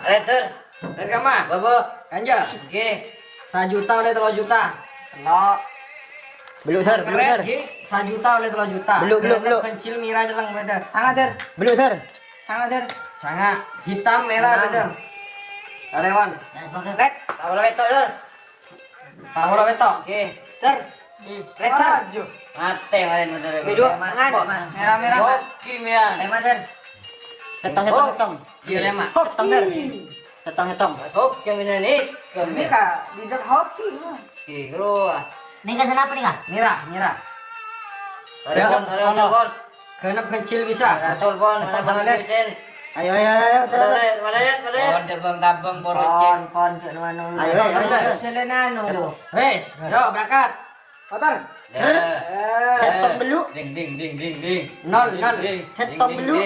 Letter. Rekama. Bobo. Kanja. Oke. 1 juta oleh 3 juta. Lo. Belum ter, belum ter. 1 juta oleh 3 juta. Belum. Kencil merah jelang beda. Sangat der. Belum ter. Sangat der. Sangat hitam merah beda. Karyawan. Red. Bola betok, Ter. Pak bola betok. Oke. Der. Red ter. Maju. Mate kalian bener. Beda. Mangan. Merah-merah. Oke, Mian. Lema der. Hetong. Iya lema. Hetong ter. Hetong. Masuk yang ini nih. Ini kak, leader hoki. Oke, kru. Nih kan kenapa nih kak? Merah. Telepon. Kenap kencil bisa. Telepon, mana Bang Husin? Ayo. Mana ya? Tabang boroceng. Pon cek mana. Ayo. Selenano lo. Wes, yuk berangkat. Kotor. Setong belu. Nol. Setong belu.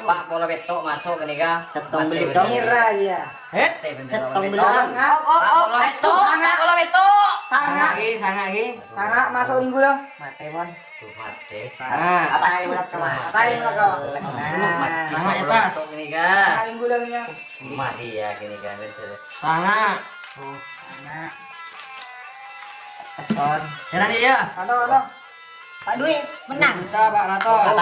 Pak bola betok masuk ke nih kah? Setong belu. Mira ya. Setong belu. Sangat. Bola betok. Bola betok. Sangat. Sangat lagi. Sangat masuk minggu lo. Mate mon. Mate. Sangat. Atai berat kemana? Atai berat kau. Sangat atas. Ini kah? Sangat minggu lagi nya. Mati ya kini kan betul. Sangat. Son. Jalan dia. Halo. Pak Dwi menang. Juta Pak Ratos.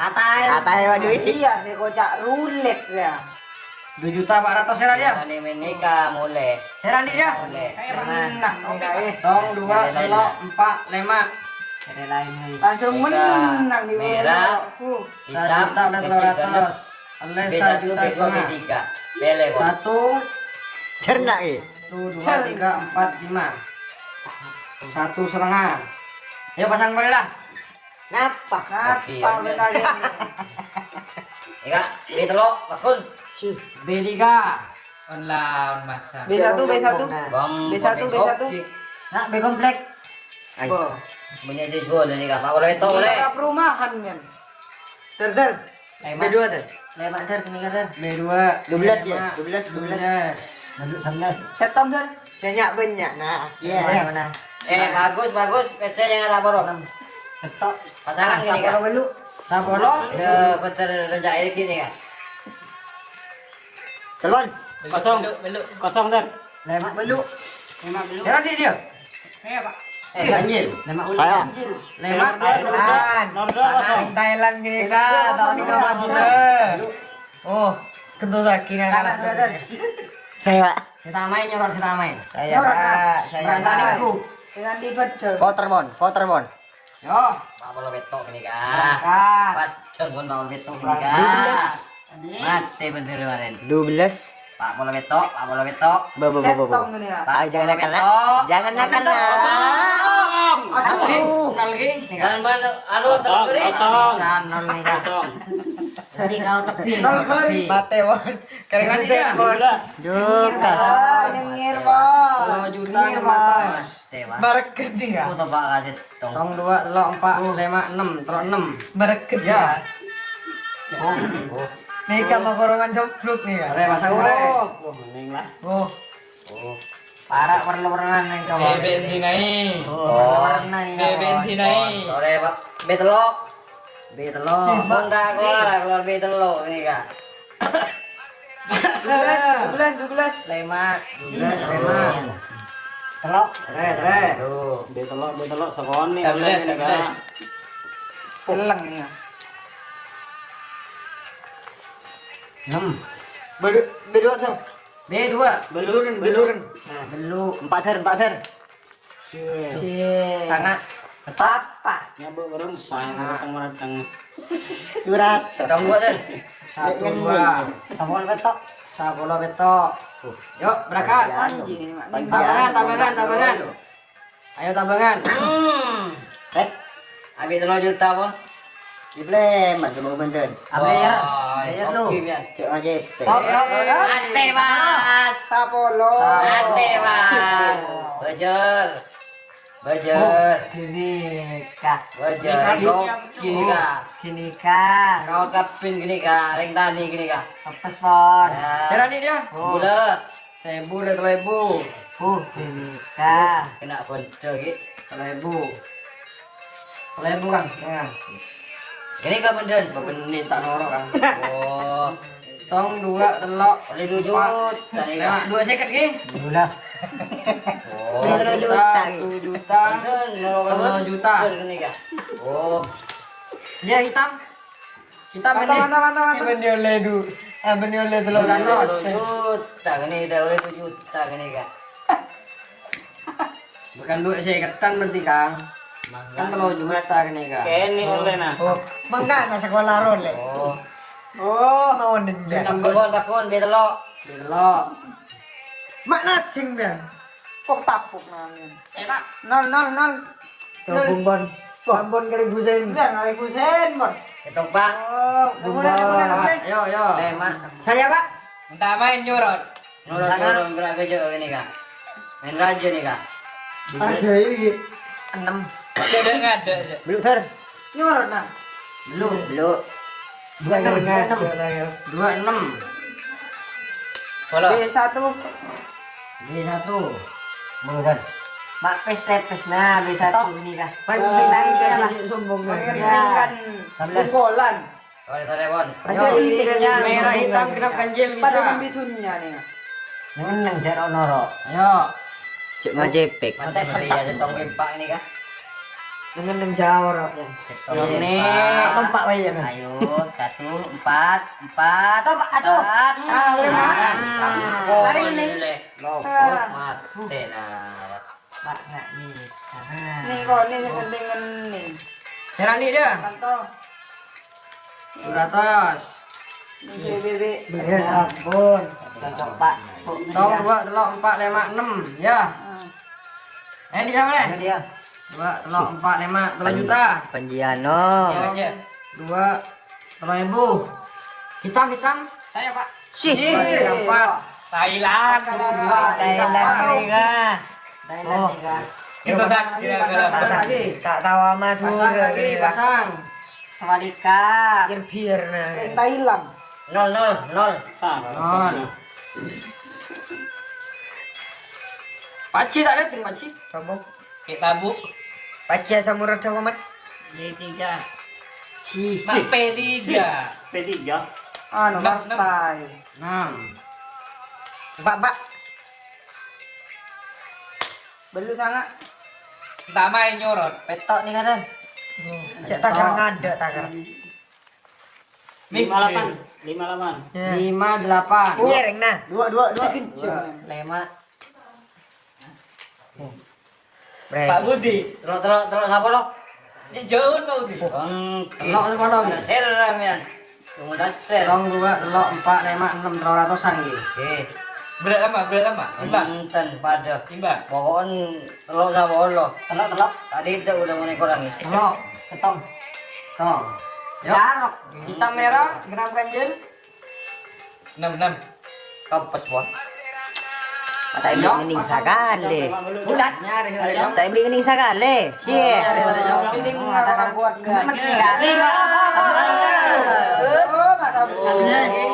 Atai waduh. Iya, saya kocak rulet ya. 2 juta Pak Ratos serah dia. Ini menikah mulai. Serah dia. Mulai. Saya menang. Tong 2 telok 4 5. Langsung menang di Merah. Hitam Hitam. dan telur ratus. Oleh 1 B1, juta B2, setengah. B3. Bele. 1 Cernak 1 2 3 4 5. 1 setengah. Ya pasang boleh lah. Ngapa? Oke, Ngapa oke. bertanya? Ika, B3 bakun. B3. Online masa. B1. Bom. B1. Nak B komplek. Bo. Punya jujur ini kah? Pak bola betok boleh. Ini perumahan men. ter. Lemak. B2 ter. Lemak der kini kan der. B2. 12 ya. 12. 11. Setom der. Banyak banyak. Nah, Iya mana? Bagus. PC jangan lapor. Betok. Pasangan gini kah? Sabolo. Sabolo. Udah betul renjak air gini kah? Celon. Kosong ter. Lemak belu. Serah dia. Pak. Ganjil. Lemak ulu. Saya. Lemak. Thailand gini kak. Tahun ini maju. Oh, kentut lagi nih Kalah brother. Saya. Kita main nyorot kita main. Saya pak. Berantai grup. Dengan di betul. Watermon. Yo. Pak bola betok ini kah? Berangkat. Pak bola betok ini kah? 12. Mati bener kemarin. 12. Pak bola betok. Setong ini ya. Pak jangan nakal. Jangan nakal. Aduh. Lagi. Jangan banget. Anu terus. Bisa nol nih kak. Nanti kau tepi. Mate won. Serah dia. Duka. Nyengir bos. 2 juta 500. Tewa. Barek gede ya. Aku tuh Pak kasih tong. Tong 2 telok 4 5 6 telok 6. Barek gede ya. Nih kamu korongan jobluk nih ya. Are pasang ore. Oh. Parah warna-warna yang kau. Oh. Warna ini. Sore Pak. Betelok. B telok. Bunda keluar betelok ini kak. 12. Lemak. 12 lemak. Telok. Re. Tuh. Betelok sekon nih. 11. Peleng nih ya. 6. Berdua ter. B2. Beluren. Belu. 4 ter. Sangat. Papa. Durat. Tong gua tuh. 1 2. Sabolo betok. Yuk berangkat. Anjing ini mak. Tabangan. Ayo tabangan. Habis 3 juta pun. Iblem, macam benten. Apa ya? Bayar lu. Oke ya. Cek aja. Mate mas. Sapolo. Mate mas. Belajar. Gini kak. Belajar. Kau gini kak. Gini kak. Kau kapin gini kak. Ring tani gini kak. Apa sport? Ya. Serah nih dia. Gula. 1000 dan 2000. Gini kak. Kena bonco gitu. 1000. 1000 kan. Ya. Gini kak benden. Benih tak norok kan. Oh. Tong dua telok Oleh 2 juta nih lima kak. dua seket ki. Dululah. Oh. 1 juta. 0 juta. Nih kak. Oh. Dia hitam. Hitam ini. Beni oleh du. Beni oleh telur ratus. 2 juta gini kita oleh 2 juta gini kak. Bukan dua seketan berarti Kang. Kan kalau juta gini Kang. Ini oleh nah. Oh, mangga na sekolah ron le. Oh. Oh, mau ninja. Bakon biar telok. Telok. Makna sing ben. Pok tapuk namin. Enak. Nol. Tuh bon. Bon kali gusen. Ben kali gusen, bon. Ketong pak. Oh, boleh. Yo. Lema. Saya, Pak. Minta main nyorot. Nolong gerak kerja gini kak. Main raja nih kak. Aja iki. 6. Ada. Belum ter. Nyorot nah. Belum. Dua kali enggak. 26. Kalau B1. B1. Bukan. Mak pes nah B1 ini kah. Pancing lah. Sombong. Kan 11. Bolan. oleh telepon. Aja intinya Merah hitam genap ganjil bisa. pada pembicunnya nih. Nang jero noro. Ayo. Cek ngajepek. Masa beli ada tong gempak nih kak. Dengan nang Jawa rok ya. Ini Tempat wae ya. Ayo 1 4 4. Aduh. Berapa? Hari ini. Ah. Mati nah. Mak enggak nih. Nih kok nih dengan nih. Serani dia. Kantong. 200. Nih BB. Ya ampun. Cocok Pak. Tong 2 telok 4 5 6 ya. Di sama deh. Ini dia. 2 telok 4 5 3 juta. Panjiano. Ya. 2 telok ibu. Hitam. Saya Pak. Sih. 4. Thailand. Thailand tiga. Kita pasang lagi. Tak tahu amat Pasang lagi, pasang. Sawadika. Biar nah. Thailand. 0 Non. Paci tak ada, paci. Tabuk. Kita buk. Pacia samurat sama mat. J3. Si. P3. Anu partai. 6. Pak. Belu sangat. Tak main nyorot. Petok nih kan. Cek takar ngada takar. 58. 58. Nyereng nah. Dua. Lema. Pak Budi. telok apa lo? Jauh Pak Budi. Telok sama dong. Ada share ramian. Tunggu dah share. Tong 2 telok 4 5 6 300-an gitu. Oke. Berat apa? Enten pada. Timbang. Pokoknya telok sama lo. Telok. Tadi itu udah mulai kurangi. Telok. Ketong. Tong. Jarok. Hitam merah, genap ganjil. 66. Kampus buat. Tak beli ngening sakan le. Bulat nyari sudah. Tak beli ngening sakan le. Cie. Feeling orang buat gan. Oh, masa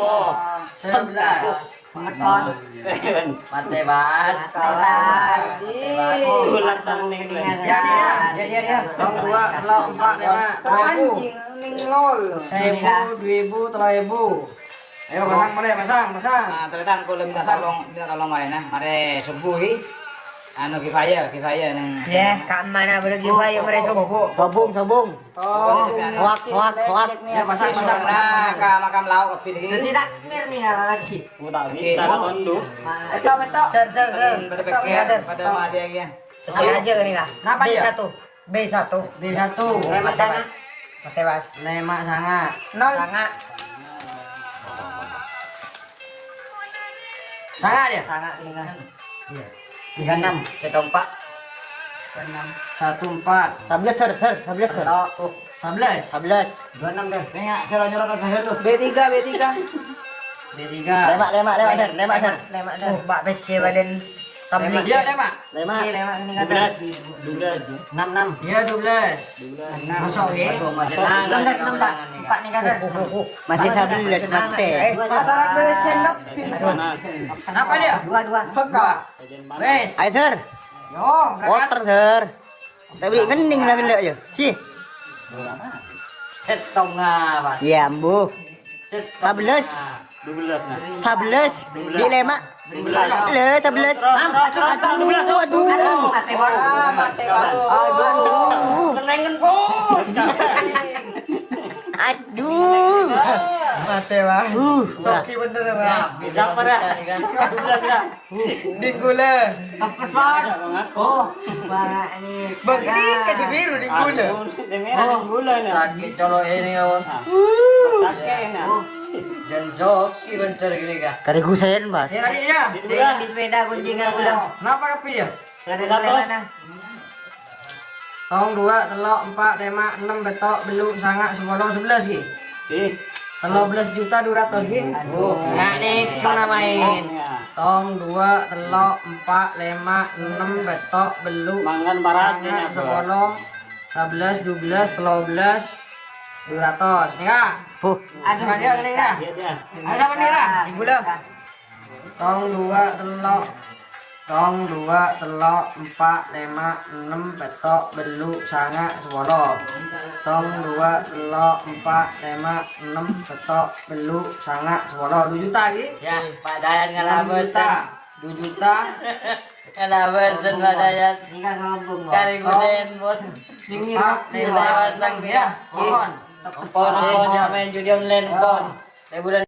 Oh, 11. Pengeton. Mati bas. Dia. Tong 2 telok 4 5 1000. Anjing ning lol. 1000, 2000, 3000. Ayo pasang. Nah, ternyata aku minta tolong mari nah, mari subuhi. Anu kifaya nang. Ya, kan mana bergi bayo mereka Sobung. Oh, Hoak. Ya pasang. Nah, ke makam lau ke pilih. Jadi tak mir nih kalau lagi. Beto. Pada mati ya. Sesuai aja kan ya. Napa ya? B1. B1. Lema sana. Matebas. Lemak sangat. Nol. Sangat dia. Sangat dengan. 36. Setompak. 14. 11 ter. 11 ter. Telok. 11. 11. 26 deh. Nengak nyerot ke saya tuh. B3. D3. Lemak ter. Lema dah. Oh, Mbak Besi badan Lemak tablik. dia lemak. Lemak. Lema ini kata. 6. Dia 12. Masuk ya. Aduh, majelang. 6 Pak. 4 nih kata. Masih 11 masih. Masalah beresenap. Kenapa dia? 2. Enggak. Wes. Ayo ter. Yo, berangkat. Water ter. Tak beli ngening lah gila aja. Sih. Setong bas. Ya ambu. 11. 11 di lema. Le 11. Aduh. Mate bor. Aduh. Tenengen pun. Aduh. Mate wah. Soki bener Ya, wah. bisa pada nih kan. Dinggula. Fokus bor. Oh, wah ini. Begini kasih biru dinggula. Sakit colok ini kawan. Dan Zoki bentar gini kah. Kari Husain, Mas. Ya tadi ya. Saya di sepeda kunjungan udah. Kenapa kepi ya? Dari mana? Tong 2, telok 4, 5, 6, betok, beluk, sangak, 10, 11 ki. 13 juta 200 ki. Nah nih kita main. Tong 2, telok 4, 5, 6, betok, beluk, sangak, 10, 11, 12, 13, 200. Nih kak. Puh. Ada dia gini kak. Ada siapa nih kak? Dinggula. Tong 2, telok. Tong 2, telok 4, 5, 6, betok, beluk, sangak, 10. Tong 2, telok 4, 5, 6, betok, beluk, sangak, 10. 2 juta ki. Ya, Pak Dayan ngalah 2 bosan. 2 juta. Ngalah bosan Pak Dayan. Tinggal ngomong bor. Kari kusen pun. Tinggi Pak, pak. nilai pasang dia. Mohon. Pon jangan main judi online pon. Bulan